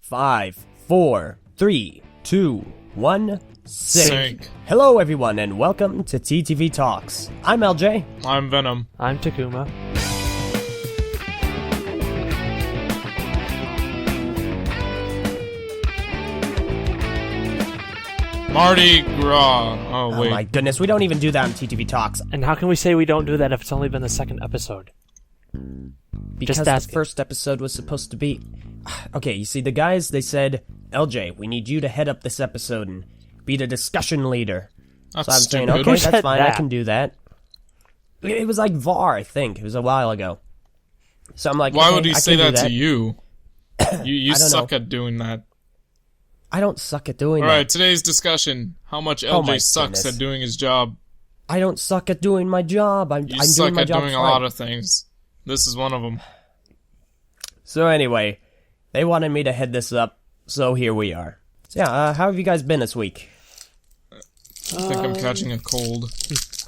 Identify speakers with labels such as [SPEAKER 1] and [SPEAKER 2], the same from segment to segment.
[SPEAKER 1] 5, 4, 3, 2, 1, sync.
[SPEAKER 2] Sync.
[SPEAKER 1] Hello everyone and welcome to TTV Talks. I'm LJ.
[SPEAKER 2] I'm Venom.
[SPEAKER 3] I'm Takuma.
[SPEAKER 2] Mardi Gras. Oh, wait.
[SPEAKER 1] Oh my goodness, we don't even do that in TTV Talks.
[SPEAKER 3] And how can we say we don't do that if it's only been the second episode?
[SPEAKER 1] Because
[SPEAKER 3] Just
[SPEAKER 1] the
[SPEAKER 3] asking.
[SPEAKER 1] first episode was supposed to be... Okay, you see, the guys, they said, LJ, we need you to head up this episode and be the discussion leader.
[SPEAKER 2] That's
[SPEAKER 1] So I'm saying,
[SPEAKER 2] stupid.
[SPEAKER 1] okay,
[SPEAKER 3] Who
[SPEAKER 1] that's
[SPEAKER 3] said
[SPEAKER 1] fine, I
[SPEAKER 3] that?
[SPEAKER 1] can do that. It was like VAR, I think. It was a while ago. So I'm like,
[SPEAKER 2] Why
[SPEAKER 1] okay,
[SPEAKER 2] would he
[SPEAKER 1] I
[SPEAKER 2] say
[SPEAKER 1] can do
[SPEAKER 2] that to you? You
[SPEAKER 1] I don't
[SPEAKER 2] suck
[SPEAKER 1] know.
[SPEAKER 2] at doing that.
[SPEAKER 1] I don't suck at doing
[SPEAKER 2] Alright,
[SPEAKER 1] that.
[SPEAKER 2] today's discussion. How much
[SPEAKER 1] Oh my
[SPEAKER 2] LJ sucks
[SPEAKER 1] goodness.
[SPEAKER 2] at doing his job.
[SPEAKER 1] I don't suck at doing my job. I'm
[SPEAKER 2] You
[SPEAKER 1] doing
[SPEAKER 2] suck
[SPEAKER 1] my
[SPEAKER 2] at
[SPEAKER 1] job
[SPEAKER 2] doing a
[SPEAKER 1] fine.
[SPEAKER 2] lot of things. This is one of them.
[SPEAKER 1] So anyway, they wanted me to head this up, so here we are. So yeah, how have you guys been this week?
[SPEAKER 2] I think I'm catching a cold.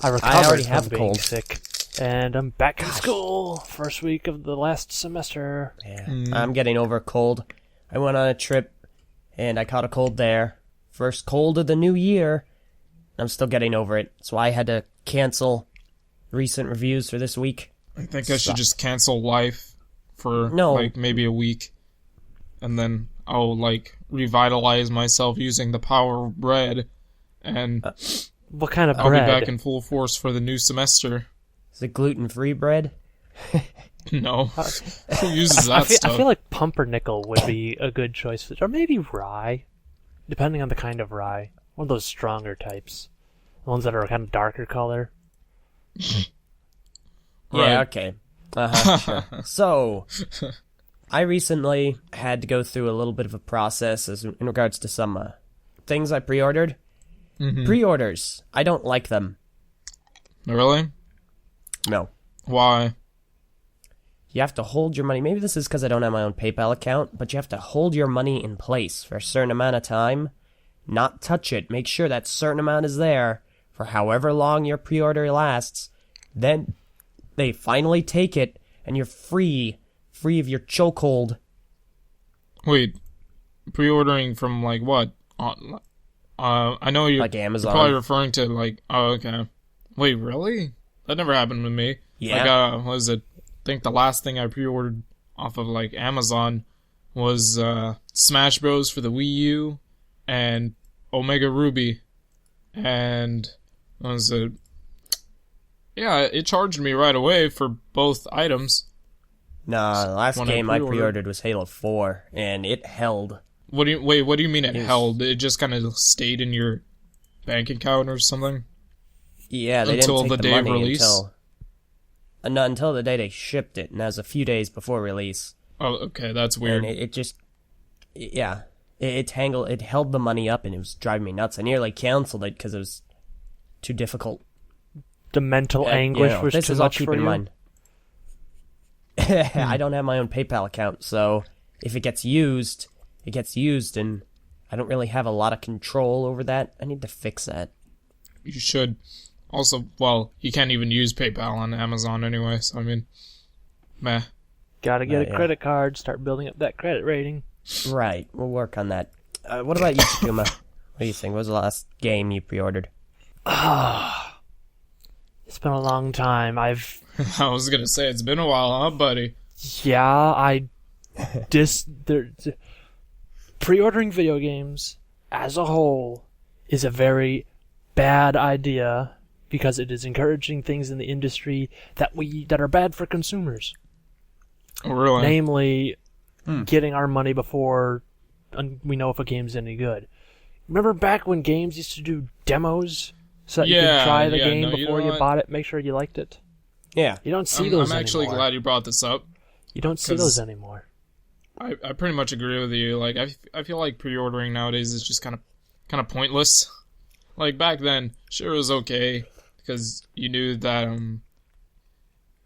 [SPEAKER 3] I recovered
[SPEAKER 1] already
[SPEAKER 3] from
[SPEAKER 1] have a
[SPEAKER 3] being
[SPEAKER 1] cold.
[SPEAKER 3] sick. And I'm back in school. First week of the last semester.
[SPEAKER 1] Yeah, I'm getting over a cold. I went on a trip, and I caught a cold there. First cold of the new year. I'm still getting over it, so I had to cancel recent reviews for this week.
[SPEAKER 2] I think I should just cancel life for,
[SPEAKER 1] No.
[SPEAKER 2] like, maybe a week. And then I'll, like, revitalize myself using the power of bread. And
[SPEAKER 3] What kind of
[SPEAKER 2] I'll
[SPEAKER 3] bread?
[SPEAKER 2] be back in full force for the new semester.
[SPEAKER 1] Is it gluten-free bread?
[SPEAKER 2] No. Who uses
[SPEAKER 3] I
[SPEAKER 2] that
[SPEAKER 3] feel,
[SPEAKER 2] stuff?
[SPEAKER 3] I feel like pumpernickel would be a good choice. For, or maybe rye. Depending on the kind of rye. One of those stronger types. The ones that are kind of darker color.
[SPEAKER 1] Yeah,
[SPEAKER 2] Right.
[SPEAKER 1] okay. Sure. So, I recently had to go through a little bit of a process in regards to some things I pre-ordered. Pre-orders, I don't like them.
[SPEAKER 2] Really?
[SPEAKER 1] No.
[SPEAKER 2] Why?
[SPEAKER 1] You have to hold your money. Maybe this is because I don't have my own PayPal account, but you have to hold your money in place for a certain amount of time. Not touch it. Make sure that certain amount is there for however long your pre-order lasts. Then they finally take it, and you're free of your chokehold.
[SPEAKER 2] Wait, pre-ordering from, like, what? I know you're,
[SPEAKER 1] Like Amazon.
[SPEAKER 2] you're probably referring to, like, oh, okay. Wait, really? That never happened with me.
[SPEAKER 1] Yeah.
[SPEAKER 2] Like, what was it? I think the last thing I pre-ordered off of, like, Amazon was, Smash Bros. For the Wii U, and Omega Ruby, and, what was it? Yeah, it charged me right away for both items.
[SPEAKER 1] Nah, the last
[SPEAKER 2] When I
[SPEAKER 1] game I
[SPEAKER 2] pre-ordered.
[SPEAKER 1] pre-ordered was Halo 4, and it held.
[SPEAKER 2] What do you mean it
[SPEAKER 1] Yes.
[SPEAKER 2] held? It just kind of stayed in your bank account or something?
[SPEAKER 1] Yeah, they
[SPEAKER 2] Until
[SPEAKER 1] didn't take
[SPEAKER 2] the
[SPEAKER 1] the
[SPEAKER 2] day of
[SPEAKER 1] money
[SPEAKER 2] release?
[SPEAKER 1] until the day they shipped it, and that was a few days before release.
[SPEAKER 2] Oh, okay, that's weird.
[SPEAKER 1] And it just, yeah, it held the money up, and it was driving me nuts. I nearly canceled it because it was too difficult.
[SPEAKER 3] The mental
[SPEAKER 1] You
[SPEAKER 3] anguish
[SPEAKER 1] know,
[SPEAKER 3] was
[SPEAKER 1] this
[SPEAKER 3] too
[SPEAKER 1] is all
[SPEAKER 3] much
[SPEAKER 1] keep
[SPEAKER 3] for
[SPEAKER 1] in
[SPEAKER 3] you.
[SPEAKER 1] mind. I don't have my own PayPal account, so if it gets used, it gets used, and I don't really have a lot of control over that. I need to fix that.
[SPEAKER 2] You should. Also, well, you can't even use PayPal on Amazon anyway, so I mean, meh.
[SPEAKER 3] Gotta get a
[SPEAKER 1] yeah.
[SPEAKER 3] credit card, start building up that credit rating.
[SPEAKER 1] Right, we'll work on that. What about you, Takuma? What do you think? What was the last game you pre-ordered?
[SPEAKER 3] It's been a long time.
[SPEAKER 2] I was gonna say, it's been a while, huh, buddy?
[SPEAKER 3] Pre-ordering video games as a whole is a very bad idea because it is encouraging things in the industry that are bad for consumers.
[SPEAKER 2] Oh, really?
[SPEAKER 3] Namely, getting our money before we know if a game's any good. Remember back when games used to do demos so that you
[SPEAKER 2] Yeah,
[SPEAKER 3] could try the
[SPEAKER 2] yeah,
[SPEAKER 3] game
[SPEAKER 2] no, you
[SPEAKER 3] before
[SPEAKER 2] know
[SPEAKER 3] you
[SPEAKER 2] what?
[SPEAKER 3] bought it, make sure you liked it?
[SPEAKER 1] Yeah.
[SPEAKER 3] You don't see those
[SPEAKER 2] I'm actually
[SPEAKER 3] anymore.
[SPEAKER 2] glad you brought this up.
[SPEAKER 3] You don't see
[SPEAKER 2] 'cause
[SPEAKER 3] those anymore.
[SPEAKER 2] I pretty much agree with you. Like, I feel like pre-ordering nowadays is just kind of pointless. Like, back then, sure, it was okay, because you knew that,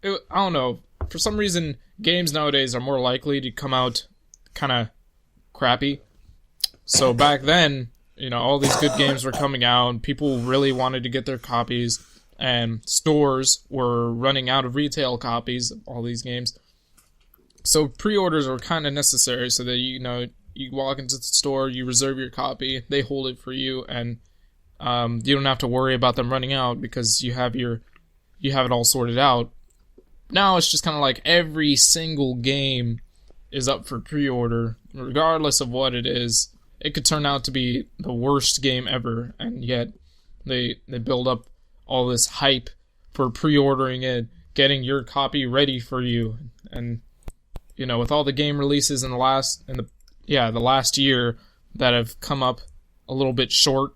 [SPEAKER 2] I don't know, for some reason, games nowadays are more likely to come out kind of crappy. So back then, you know, all these good games were coming out, and people really wanted to get their copies, and stores were running out of retail copies of all these games. So pre-orders were kind of necessary so that, you know, You walk into the store, you reserve your copy, they hold it for you, and you don't have to worry about them running out because you have it all sorted out. Now it's just kind of like every single game is up for pre-order, regardless of what it is. It could turn out to be the worst game ever, and yet they build up all this hype for pre-ordering it, getting your copy ready for you. And with all the game releases in the last year that have come up a little bit short,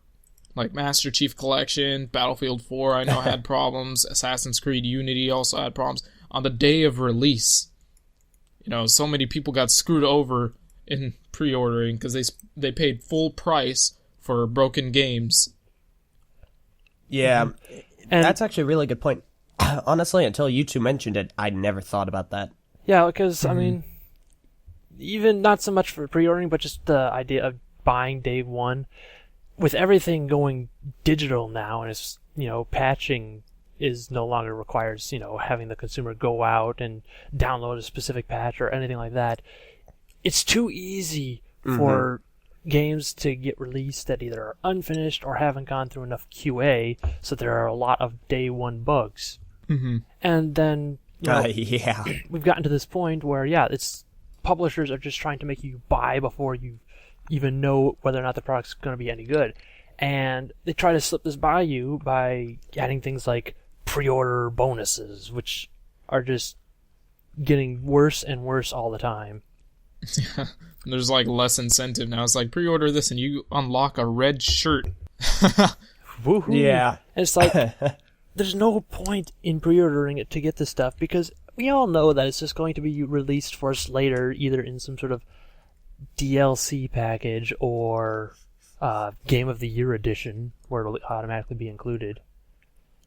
[SPEAKER 2] like Master Chief Collection, Battlefield 4 I know had problems, Assassin's Creed Unity also had problems. On the day of release, so many people got screwed over in pre-ordering because they paid full price for broken games.
[SPEAKER 1] Yeah, and that's actually a really good point. Honestly, until you two mentioned it, I never thought about that.
[SPEAKER 3] Yeah, because, I mean, even not so much for pre-ordering, but just the idea of buying day one. With everything going digital now, and it's, patching is no longer requires, having the consumer go out and download a specific patch or anything like that. It's too easy for games to get released that either are unfinished or haven't gone through enough QA, so there are a lot of day one bugs. Mm-hmm. And then, we've gotten to this point where, it's publishers are just trying to make you buy before you even know whether or not the product's going to be any good. And they try to slip this by you by adding things like pre-order bonuses, which are just getting worse and worse all the time.
[SPEAKER 2] Yeah, there's like less incentive now. It's like pre-order this and you unlock a red shirt.
[SPEAKER 3] Woohoo!
[SPEAKER 1] Yeah.
[SPEAKER 3] And it's like, there's no point in pre-ordering it to get this stuff because we all know that it's just going to be released for us later, either in some sort of DLC package or Game of the Year edition, where it'll automatically be included.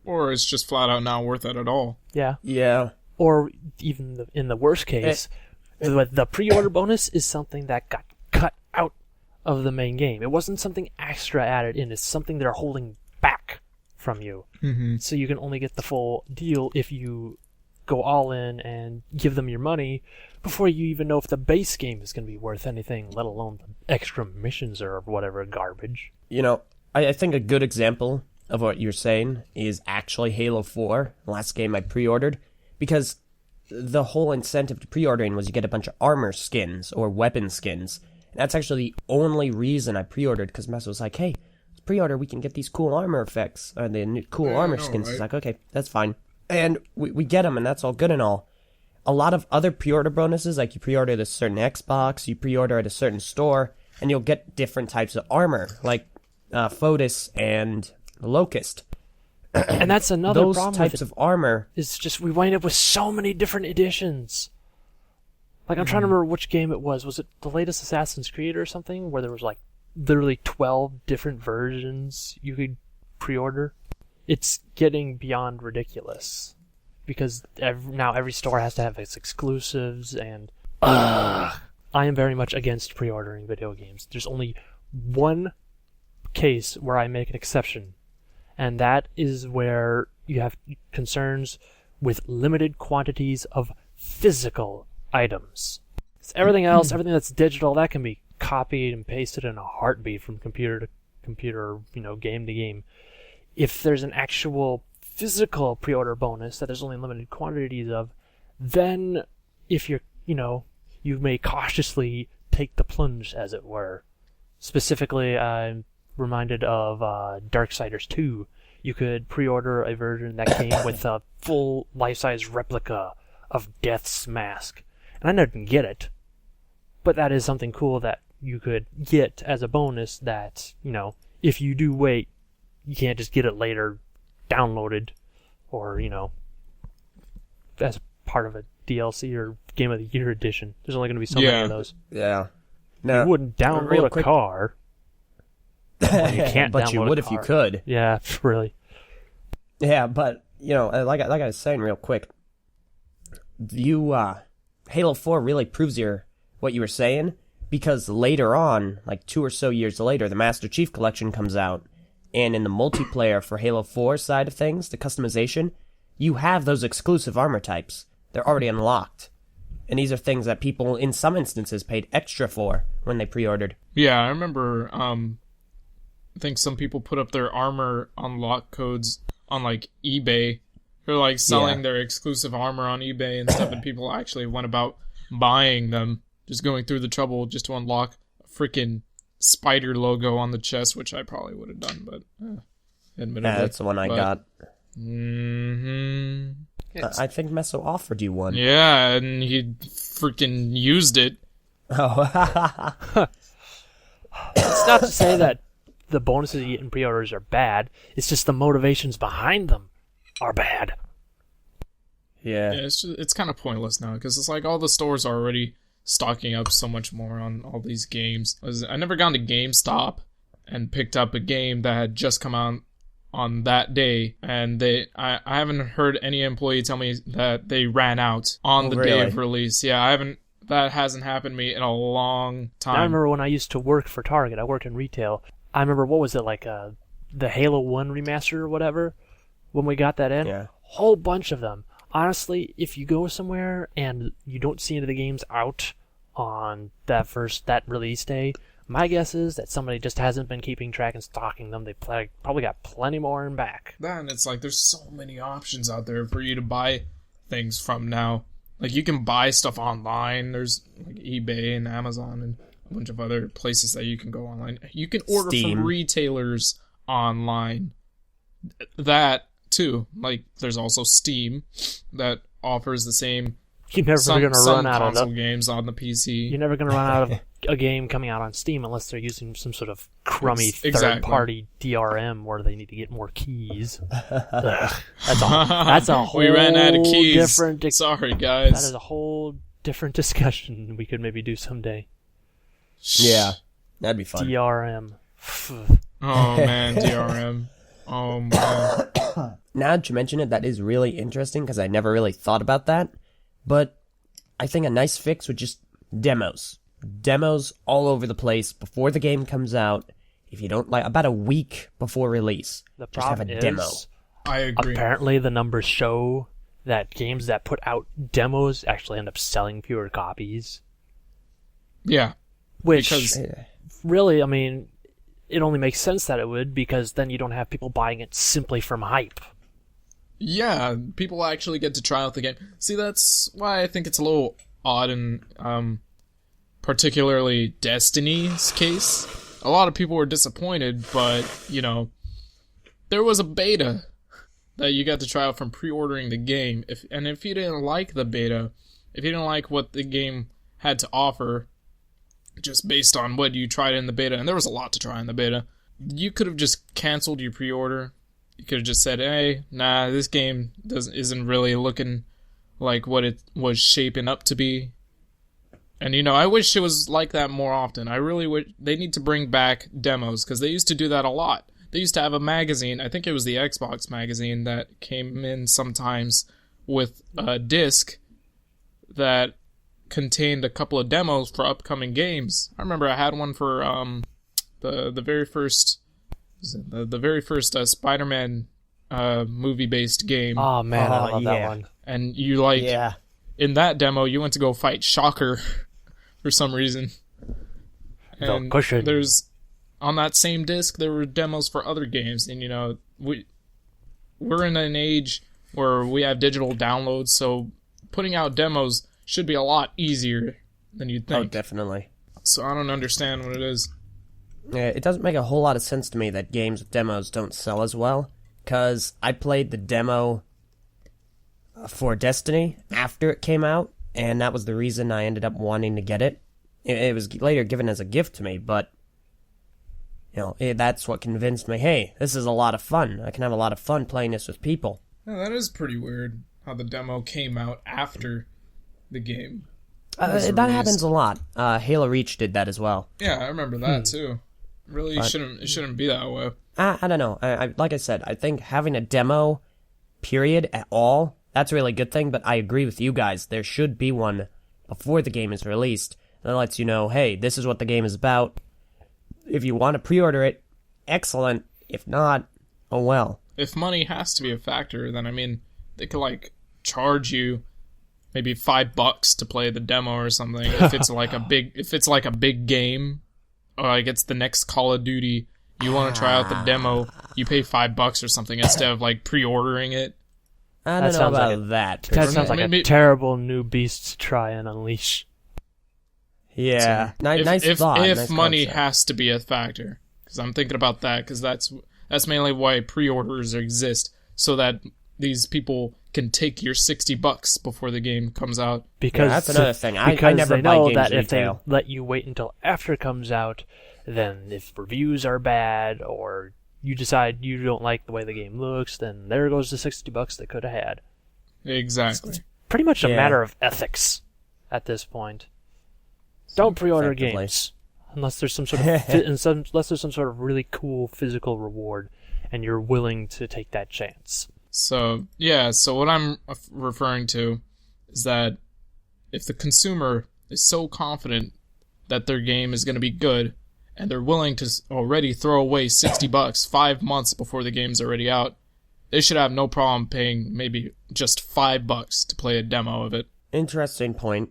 [SPEAKER 2] Or it's just flat out not worth it at all.
[SPEAKER 3] Yeah.
[SPEAKER 1] Yeah.
[SPEAKER 3] Or even in the worst case, the pre-order bonus is something that got cut out of the main game. It wasn't something extra added in. It's something they're holding back from you. Mm-hmm. So you can only get the full deal if you go all in and give them your money before you even know if the base game is going to be worth anything, let alone the extra missions or whatever garbage.
[SPEAKER 1] I think a good example of what you're saying is actually Halo 4, the last game I pre-ordered, because the whole incentive to pre-ordering was you get a bunch of armor skins or weapon skins. And that's actually the only reason I pre-ordered, because Mess was like, hey, let's pre-order, we can get these cool armor effects, or the new cool armor skins. Right? It's like, okay, that's fine. And we get them, and that's all good and all. A lot of other pre-order bonuses, like you pre-order at a certain Xbox, you pre-order at a certain store, and you'll get different types of armor, like Fotis and Locust.
[SPEAKER 3] And that's another
[SPEAKER 1] Those
[SPEAKER 3] problem
[SPEAKER 1] types
[SPEAKER 3] with it,
[SPEAKER 1] of armor.
[SPEAKER 3] is just we wind up with so many different editions. Like, I'm trying to remember which game it was. Was it the latest Assassin's Creed or something, where there was, like, literally 12 different versions you could pre-order? It's getting beyond ridiculous. Because now every store has to have its exclusives, and I am very much against pre-ordering video games. There's only one case where I make an exception, and that is where you have concerns with limited quantities of physical items. It's everything else, everything that's digital, that can be copied and pasted in a heartbeat from computer to computer, game to game. If there's an actual physical pre-order bonus that there's only limited quantities of, then if you're, you may cautiously take the plunge, as it were. Specifically, I'm reminded of Darksiders 2. You could pre-order a version that came with a full life-size replica of Death's mask. And I didn't get it, but that is something cool that you could get as a bonus that, if you do wait, you can't just get it later downloaded or, as part of a DLC or Game of the Year edition. There's only going to be so many of those.
[SPEAKER 1] Yeah. No,
[SPEAKER 3] you wouldn't download a car. Well, you can't
[SPEAKER 1] but you would if you could.
[SPEAKER 3] Yeah, really.
[SPEAKER 1] Yeah, but, like I was saying real quick, Halo 4 really proves what you were saying, because later on, like 2 or so years later, the Master Chief Collection comes out, and in the multiplayer for Halo 4 side of things, the customization, you have those exclusive armor types. They're already unlocked. And these are things that people, in some instances, paid extra for when they pre-ordered.
[SPEAKER 2] Yeah, I remember, I think some people put up their armor unlock codes on, like, eBay. They're, like, selling their exclusive armor on eBay and stuff, and people actually went about buying them, just going through the trouble just to unlock a freaking spider logo on the chest, which I probably would have done, but admittedly.
[SPEAKER 1] Yeah, that's the one I got.
[SPEAKER 2] Mm-hmm.
[SPEAKER 1] I think Meso offered you one.
[SPEAKER 2] Yeah, and he freaking used it.
[SPEAKER 1] Oh.
[SPEAKER 3] It's not to say that the bonuses you get in pre-orders are bad. It's just the motivations behind them are bad.
[SPEAKER 1] Yeah.
[SPEAKER 2] Yeah, it's kind of pointless now, because it's like all the stores are already stocking up so much more on all these games. I never gone to GameStop and picked up a game that had just come out on that day, and I haven't heard any employee tell me that they ran out on the day of release. Yeah, that hasn't happened to me in a long time.
[SPEAKER 3] I remember when I used to work for Target, I worked in retail. I remember, what was it, like the Halo 1 remaster or whatever, when we got that in?
[SPEAKER 1] Yeah.
[SPEAKER 3] Whole bunch of them. Honestly, if you go somewhere and you don't see any of the games out on that release day, my guess is that somebody just hasn't been keeping track and stocking them. They probably got plenty more in back.
[SPEAKER 2] Then it's like there's so many options out there for you to buy things from now. Like, you can buy stuff online. There's like eBay and Amazon and a bunch of other places that you can go online. You can order from retailers online. That too. Like, there's also Steam that offers the same.
[SPEAKER 3] You're never going to run out of
[SPEAKER 2] console games on the PC.
[SPEAKER 3] You're never going to run out of a game coming out on Steam unless they're using some sort of crummy third-party DRM where they need to get more keys. That's a whole
[SPEAKER 2] we ran out of keys.
[SPEAKER 3] Different.
[SPEAKER 2] Sorry, guys.
[SPEAKER 3] That is a whole different discussion we could maybe do someday.
[SPEAKER 1] Yeah, that'd be fun.
[SPEAKER 3] DRM.
[SPEAKER 2] Oh man, DRM. Oh man.
[SPEAKER 1] Now that you mention it, that is really interesting because I never really thought about that. But I think a nice fix would just demos. Demos all over the place before the game comes out. If you don't like, about a week before release, just have a demo.
[SPEAKER 2] I agree.
[SPEAKER 3] Apparently the numbers show that games that put out demos actually end up selling fewer copies.
[SPEAKER 2] Yeah.
[SPEAKER 3] Which, really, I mean, it only makes sense that it would, because then you don't have people buying it simply from hype.
[SPEAKER 2] Yeah, people actually get to try out the game. See, that's why I think it's a little odd in particularly Destiny's case. A lot of people were disappointed, but, you know, there was a beta that you got to try out from pre-ordering the game. If you didn't like the beta, if you didn't like what the game had to offer, just based on what you tried in the beta, and there was a lot to try in the beta, you could have just canceled your pre-order. You could have just said, hey, nah, this game isn't really looking like what it was shaping up to be. And, you know, I wish it was like that more often. I really wish they need to bring back demos, because they used to do that a lot. They used to have a magazine, I think it was the Xbox magazine, that came in sometimes with a disc that contained a couple of demos for upcoming games. I remember I had one for the very first Spider-Man movie-based game.
[SPEAKER 3] Oh man, I love that one.
[SPEAKER 2] And you in that demo, you went to go fight Shocker for some reason. And there's on that same disc there were demos for other games, and you know we're in an age where we have digital downloads, so putting out demos should be a lot easier than you'd think.
[SPEAKER 1] Oh, definitely.
[SPEAKER 2] So I don't understand what it is.
[SPEAKER 1] Yeah, it doesn't make a whole lot of sense to me that games with demos don't sell as well, because I played the demo for Destiny after it came out, and that was the reason I ended up wanting to get it. It was later given as a gift to me, but you know, that's what convinced me, hey, this is a lot of fun. I can have a lot of fun playing this with people.
[SPEAKER 2] Yeah, that is pretty weird, how the demo came out after the game.
[SPEAKER 1] That happens a lot. Halo Reach did that as well.
[SPEAKER 2] Yeah, I remember that too. Really, it shouldn't be that way.
[SPEAKER 1] I don't know. Like I said, I think having a demo, period, at all, that's a really good thing, but I agree with you guys. There should be one before the game is released that lets you know, hey, this is what the game is about. If you want to pre-order it, excellent. If not, oh well.
[SPEAKER 2] If money has to be a factor, then, I mean, they could, like, charge you maybe $5 to play the demo or something. If it's like a big game, or like it's the next Call of Duty, you want to try out the demo, you pay $5 or something instead of like pre-ordering it.
[SPEAKER 1] I don't know about that.
[SPEAKER 3] That sounds like a terrible new beast to try and unleash.
[SPEAKER 1] Yeah,
[SPEAKER 2] So
[SPEAKER 1] nice thought.
[SPEAKER 2] If
[SPEAKER 1] nice
[SPEAKER 2] money
[SPEAKER 1] concept.
[SPEAKER 2] has to be a factor, because I'm thinking about that, because that's mainly why pre-orders exist, so that these people can take your $60 before the game comes out.
[SPEAKER 3] Because
[SPEAKER 1] that's another thing. I
[SPEAKER 3] because
[SPEAKER 1] never
[SPEAKER 3] they
[SPEAKER 1] buy
[SPEAKER 3] know
[SPEAKER 1] games
[SPEAKER 3] that
[SPEAKER 1] retail.
[SPEAKER 3] if they let you wait until after it comes out, then if reviews are bad or you decide you don't like the way the game looks, then there goes the $60 they could have had.
[SPEAKER 2] Exactly.
[SPEAKER 3] It's pretty much a
[SPEAKER 1] Yeah.
[SPEAKER 3] matter of ethics at this point. Don't pre-order
[SPEAKER 1] Effectively.
[SPEAKER 3] games unless there's some sort of unless there's some sort of really cool physical reward, and you're willing to take that chance.
[SPEAKER 2] So what I'm referring to is that if the consumer is so confident that their game is going to be good, and they're willing to already throw away $60 5 months before the game's already out, they should have no problem paying maybe just $5 to play a demo of it.
[SPEAKER 1] Interesting point,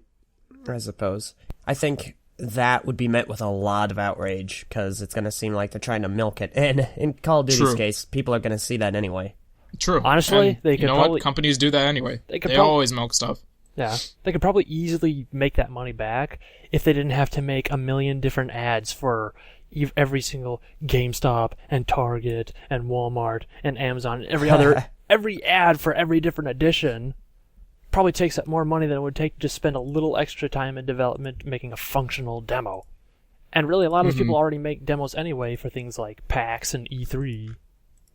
[SPEAKER 1] I suppose. I think that would be met with a lot of outrage, because it's going to seem like they're trying to milk it. And in Call of Duty's
[SPEAKER 2] True.
[SPEAKER 1] case, people are going to see that anyway.
[SPEAKER 2] True.
[SPEAKER 3] Honestly,
[SPEAKER 2] And
[SPEAKER 3] they
[SPEAKER 2] you
[SPEAKER 3] could
[SPEAKER 2] know
[SPEAKER 3] probably-
[SPEAKER 2] what? Companies do that anyway.
[SPEAKER 3] They could
[SPEAKER 2] They
[SPEAKER 3] prob-
[SPEAKER 2] always milk stuff.
[SPEAKER 3] Yeah, they could probably easily make that money back if they didn't have to make a million different ads for every single GameStop and Target and Walmart and Amazon and every ad for every different edition. Probably takes up more money than it would take to just spend a little extra time in development making a functional demo. And really, a lot of those people already make demos anyway for things like PAX and E3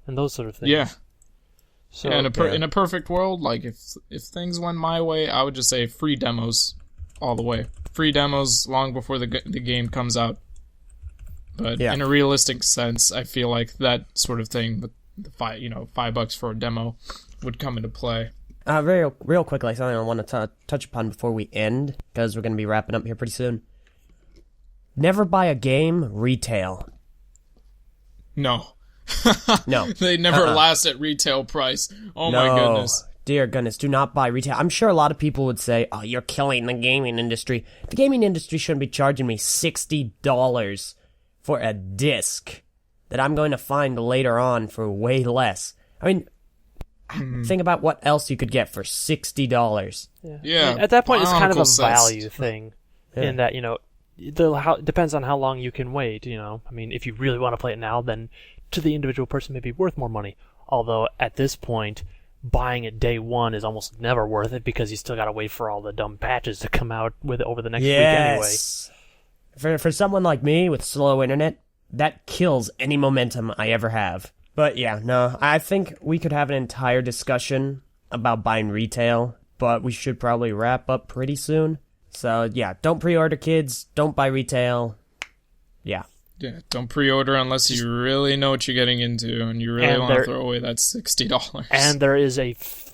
[SPEAKER 3] and those sort of things.
[SPEAKER 2] Yeah.
[SPEAKER 3] So
[SPEAKER 2] Yeah, in a perfect world, like if things went my way, I would just say free demos all the way. Free demos long before the game comes out. But
[SPEAKER 1] Yeah.
[SPEAKER 2] in a realistic sense, I feel like that sort of thing, the $5 for a demo, would come into play.
[SPEAKER 1] Real quickly, something I want to touch upon before we end, because we're going to be wrapping up here pretty soon. Never buy a game retail.
[SPEAKER 2] No.
[SPEAKER 1] No.
[SPEAKER 2] They never last at retail price. Oh
[SPEAKER 1] No.
[SPEAKER 2] my goodness.
[SPEAKER 1] Dear goodness, do not buy retail. I'm sure a lot of people would say, oh, you're killing the gaming industry. The gaming industry shouldn't be charging me $60 for a disc that I'm going to find later on for way less. I mean, think about what else you could get for $60.
[SPEAKER 2] Yeah.
[SPEAKER 3] At that point, it's kind of a
[SPEAKER 2] Bionicle says.
[SPEAKER 3] value thing, in that it depends on how long you can wait. I mean, if you really want to play it now, then to the individual person, it may be worth more money. Although at this point, buying it day one is almost never worth it because you still got to wait for all the dumb patches to come out with it over the next week anyway.
[SPEAKER 1] For someone like me with slow internet, that kills any momentum I ever have. But yeah, no, I think we could have an entire discussion about buying retail, but we should probably wrap up pretty soon. So yeah, don't pre-order, kids. Don't buy retail. Yeah.
[SPEAKER 2] Yeah, don't pre-order unless you really know what you're getting into and you really want to throw away that $60.
[SPEAKER 3] And there is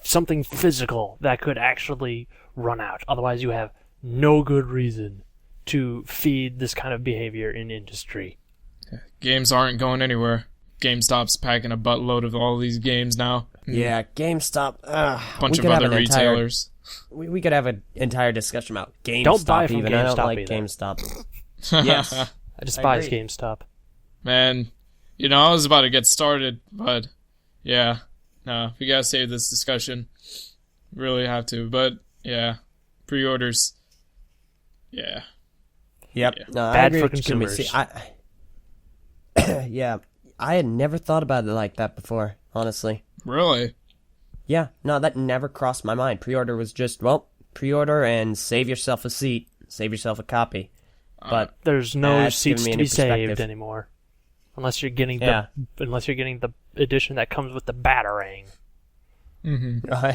[SPEAKER 3] something physical that could actually run out. Otherwise, you have no good reason to feed this kind of behavior in industry.
[SPEAKER 2] Games aren't going anywhere. GameStop's packing a buttload of all these games now.
[SPEAKER 1] Yeah, GameStop.
[SPEAKER 2] Bunch of other retailers.
[SPEAKER 1] We could have an entire discussion about GameStop.
[SPEAKER 3] Don't buy from
[SPEAKER 1] even. I don't
[SPEAKER 3] GameStop
[SPEAKER 1] like
[SPEAKER 3] either.
[SPEAKER 1] GameStop. Yes.
[SPEAKER 3] I despise
[SPEAKER 1] agree.
[SPEAKER 3] GameStop.
[SPEAKER 2] Man, I was about to get started, but yeah. No, we gotta save this discussion. Really have to, but yeah. Pre-orders. Yeah.
[SPEAKER 1] Yep.
[SPEAKER 2] Yeah.
[SPEAKER 1] No, I
[SPEAKER 3] Bad
[SPEAKER 1] agree
[SPEAKER 3] for
[SPEAKER 1] with you, Jimmy.
[SPEAKER 3] consumers.
[SPEAKER 1] See, yeah, I had never thought about it like that before, honestly.
[SPEAKER 2] Really?
[SPEAKER 1] Yeah, no, that never crossed my mind. Pre-order was just, well, pre-order and save yourself a seat, save yourself a copy. But
[SPEAKER 3] There's no
[SPEAKER 1] that's
[SPEAKER 3] seats
[SPEAKER 1] given me
[SPEAKER 3] to
[SPEAKER 1] a new
[SPEAKER 3] be saved
[SPEAKER 1] perspective.
[SPEAKER 3] anymore, unless you're getting
[SPEAKER 1] Yeah.
[SPEAKER 3] the edition that comes with the Batarang.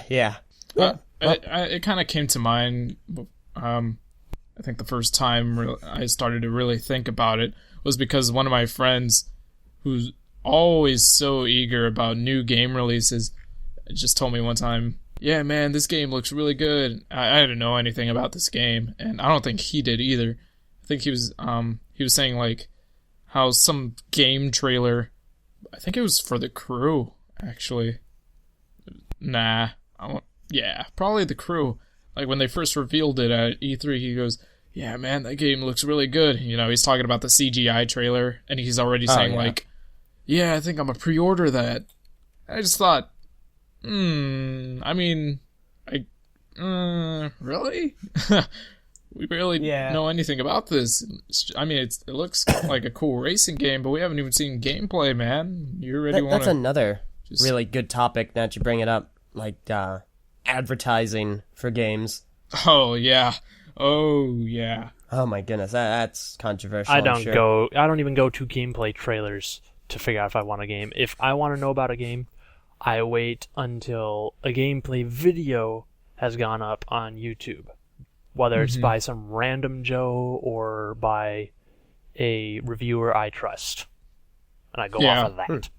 [SPEAKER 1] Yeah.
[SPEAKER 2] It kind of came to mind. I think the first time I started to really think about it was because one of my friends, who's always so eager about new game releases, just told me one time, "Yeah, man, this game looks really good." I didn't know anything about this game, and I don't think he did either. I think he was saying like how some game trailer, I think it was for The Crew, actually. Nah, yeah, probably The Crew. like when they first revealed it at E3, he goes, "Yeah, man, that game looks really good." You know, he's talking about the CGI trailer, and he's already saying like, "Yeah, I think I'm gonna pre-order that." I just thought, I mean, really? We barely know anything about this. I mean, it looks like a cool racing game, but we haven't even seen gameplay, man. You already want to...
[SPEAKER 1] That's another really good topic now that you bring it up, like advertising for games.
[SPEAKER 2] Oh, yeah. Oh, yeah.
[SPEAKER 1] Oh, my goodness. That's controversial,
[SPEAKER 3] I don't even go to gameplay trailers to figure out if I want a game. If I want to know about a game, I wait until a gameplay video has gone up on YouTube. Whether it's by some random Joe or by a reviewer I trust. And I go off of that.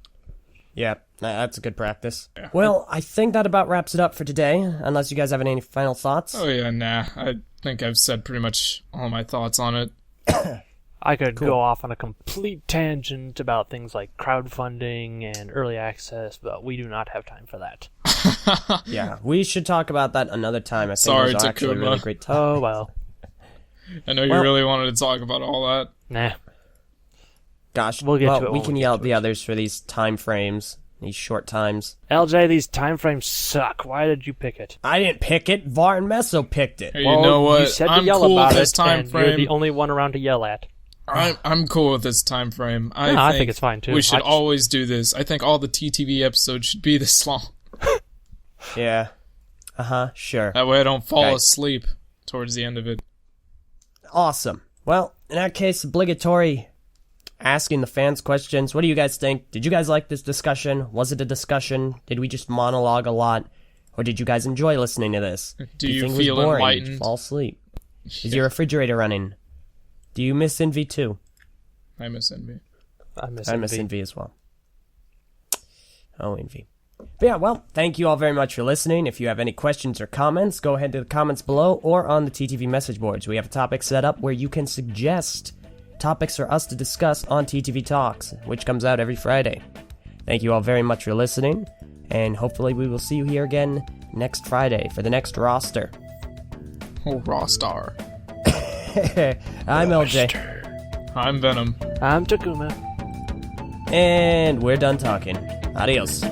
[SPEAKER 1] Yeah, that's a good practice. Yeah. Well, I think that about wraps it up for today, unless you guys have any final thoughts.
[SPEAKER 2] Oh, yeah, nah. I think I've said pretty much all my thoughts on it.
[SPEAKER 3] I could go off on a complete tangent about things like crowdfunding and early access, but we do not have time for that.
[SPEAKER 1] Yeah, we should talk about that another time. I think
[SPEAKER 2] Sorry,
[SPEAKER 1] those are actually really great topics.
[SPEAKER 3] Oh, well.
[SPEAKER 2] I know you really wanted to talk about all that.
[SPEAKER 3] Nah.
[SPEAKER 1] Gosh,
[SPEAKER 3] we'll get to it
[SPEAKER 1] we can yell at the others for these time frames, these short times.
[SPEAKER 3] LJ, these time frames suck. Why did you pick it?
[SPEAKER 1] I didn't pick it. Var and Meso picked it.
[SPEAKER 2] Hey, you know what?
[SPEAKER 3] You said to
[SPEAKER 2] I'm
[SPEAKER 3] yell
[SPEAKER 2] cool
[SPEAKER 3] about
[SPEAKER 2] with this
[SPEAKER 3] it,
[SPEAKER 2] time
[SPEAKER 3] and
[SPEAKER 2] frame.
[SPEAKER 3] you're the only one around to yell at.
[SPEAKER 2] I'm cool with this time frame.
[SPEAKER 3] I think it's fine, too.
[SPEAKER 2] We should always do this. I think all the TTV episodes should be this long.
[SPEAKER 1] Yeah. Sure.
[SPEAKER 2] That way I don't fall asleep towards the end of it.
[SPEAKER 1] Awesome. Well, in that case, obligatory asking the fans questions. What do you guys think? Did you guys like this discussion? Was it a discussion? Did we just monologue a lot? Or did you guys enjoy listening to this?
[SPEAKER 2] Do you
[SPEAKER 1] think
[SPEAKER 2] feel
[SPEAKER 1] it was boring?
[SPEAKER 2] enlightened?
[SPEAKER 1] Did you fall asleep? Is your refrigerator running? Do you miss Envy too?
[SPEAKER 2] I miss Envy.
[SPEAKER 3] I
[SPEAKER 1] miss Envy as well. Oh, Envy. But yeah, well, thank you all very much for listening. If you have any questions or comments, go ahead to the comments below or on the TTV Message Boards. We have a topic set up where you can suggest topics for us to discuss on TTV Talks, which comes out every Friday. Thank you all very much for listening, and hopefully we will see you here again next Friday for the next roster.
[SPEAKER 2] Oh, Rostar.
[SPEAKER 1] I'm LJ.
[SPEAKER 2] I'm Venom.
[SPEAKER 3] I'm Takuma.
[SPEAKER 1] And we're done talking. Adios.